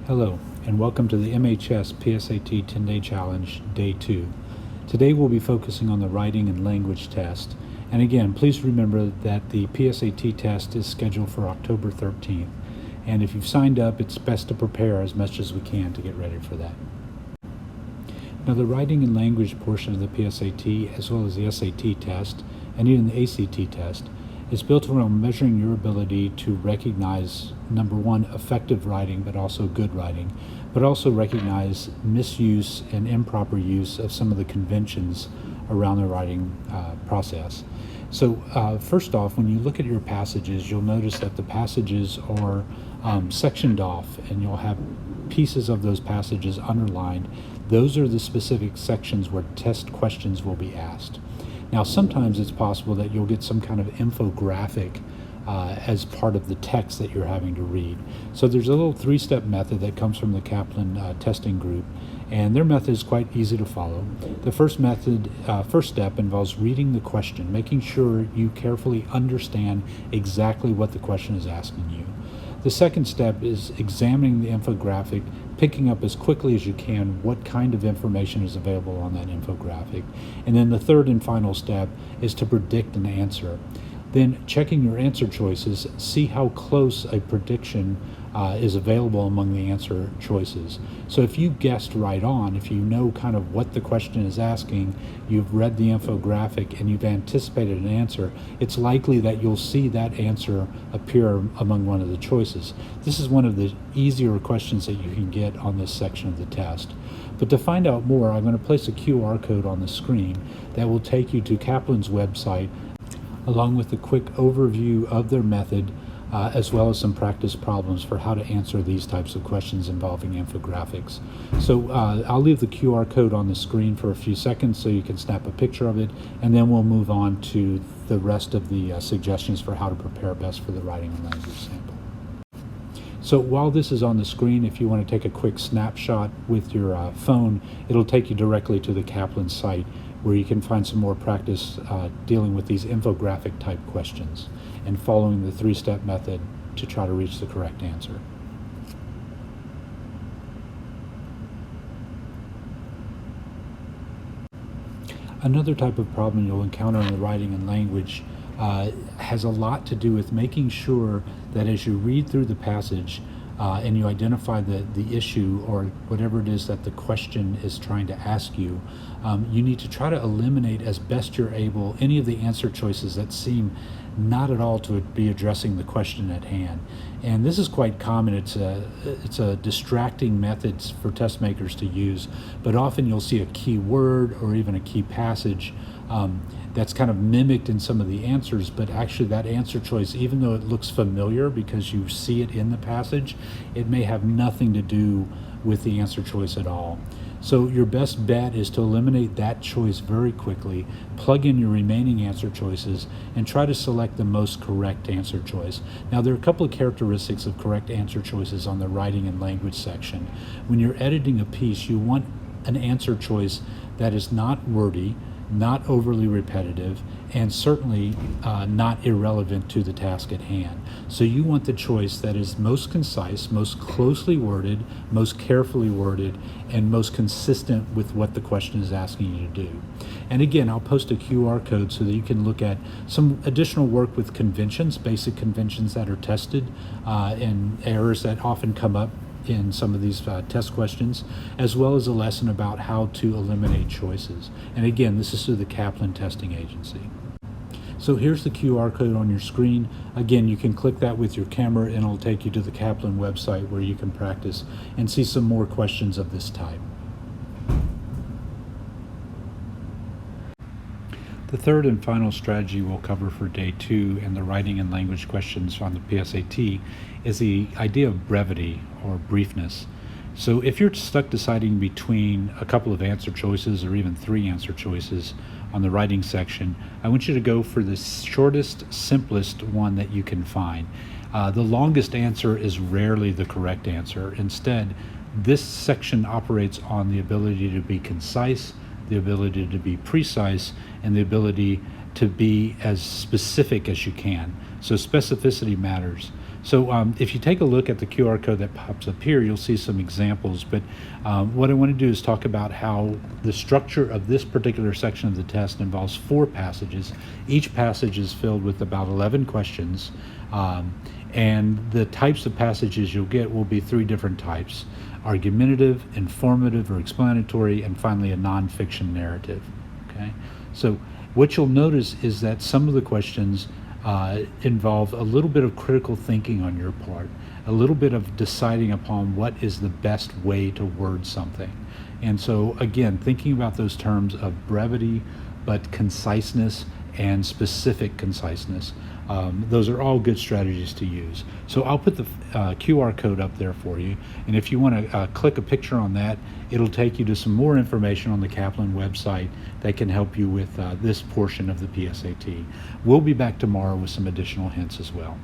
Hello, and welcome to the MHS PSAT 10-Day Challenge, Day 2. Today we'll be focusing on the writing and language test. And again, please remember that the PSAT test is scheduled for October 13th. And if you've signed up, it's best to prepare as much as we can to get ready for that. Now, the writing and language portion of the PSAT, as well as the SAT test, and even the ACT test, is built around measuring your ability to recognize, number one, effective writing, but also good writing, but also recognize misuse and improper use of some of the conventions around the writing process. So first off, when you look at your passages, you'll notice that the passages are sectioned off, and you'll have pieces of those passages underlined. Those are the specific sections where test questions will be asked. Now, sometimes it's possible that you'll get some kind of infographic as part of the text that you're having to read. So there's a little three-step method that comes from the Kaplan testing group, and their method is quite easy to follow. The first step involves reading the question, making sure you carefully understand exactly what the question is asking you. The second step is examining the infographic, picking up as quickly as you can what kind of information is available on that infographic. And then the third and final step is to predict an answer. Then checking your answer choices, see how close a prediction is available among the answer choices. So if you guessed right on, if you know kind of what the question is asking, you've read the infographic, and you've anticipated an answer, it's likely that you'll see that answer appear among one of the choices. This is one of the easier questions that you can get on this section of the test. But to find out more, I'm going to place a QR code on the screen that will take you to Kaplan's website, along with a quick overview of their method, as well as some practice problems for how to answer these types of questions involving infographics. So I'll leave the QR code on the screen for a few seconds so you can snap a picture of it, and then we'll move on to the rest of the suggestions for how to prepare best for the writing and language sample. So while this is on the screen, if you want to take a quick snapshot with your phone, it'll take you directly to the Kaplan site, where you can find some more practice dealing with these infographic type questions and following the three-step method to try to reach the correct answer. Another type of problem you'll encounter in the writing and language has a lot to do with making sure that as you read through the passage and you identify the issue or whatever it is that the question is trying to ask you, you need to try to eliminate as best you're able any of the answer choices that seem not at all to be addressing the question at hand. And this is quite common. It's a distracting method for test makers to use, but often you'll see a key word or even a key passage that's kind of mimicked in some of the answers, but actually that answer choice, even though it looks familiar because you see it in the passage, it may have nothing to do with the answer choice at all. So your best bet is to eliminate that choice very quickly, plug in your remaining answer choices, and try to select the most correct answer choice. Now, there are a couple of characteristics of correct answer choices on the writing and language section. When you're editing a piece, you want an answer choice that is not wordy, not overly repetitive, and certainly not irrelevant to the task at hand. So you want the choice that is most concise, most closely worded, most carefully worded, and most consistent with what the question is asking you to do. And again, I'll post a QR code so that you can look at some additional work with conventions, basic conventions that are tested, and errors that often come up in some of these test questions, as well as a lesson about how to eliminate choices. And again, this is through the Kaplan Testing Agency. So here's the QR code on your screen. Again, you can click that with your camera and it'll take you to the Kaplan website where you can practice and see some more questions of this type. The third and final strategy we'll cover for day 2 and the writing and language questions on the PSAT is the idea of brevity or briefness. So if you're stuck deciding between a couple of answer choices or even 3 answer choices on the writing section, I want you to go for the shortest, simplest one that you can find. The longest answer is rarely the correct answer. Instead, this section operates on the ability to be concise, the ability to be precise, and the ability to be as specific as you can. So specificity matters. So if you take a look at the QR code that pops up here, you'll see some examples. But what I want to do is talk about how the structure of this particular section of the test involves 4 passages. Each passage is filled with about 11 questions. And the types of passages you'll get will be 3 different types: argumentative, informative or explanatory, and finally a nonfiction narrative. Okay, so what you'll notice is that some of the questions involve a little bit of critical thinking on your part, a little bit of deciding upon what is the best way to word something. And so again, thinking about those terms of brevity, but conciseness and specific conciseness. Those are all good strategies to use. So I'll put the QR code up there for you, and if you want to click a picture on that, it'll take you to some more information on the Kaplan website that can help you with this portion of the PSAT. We'll be back tomorrow with some additional hints as well.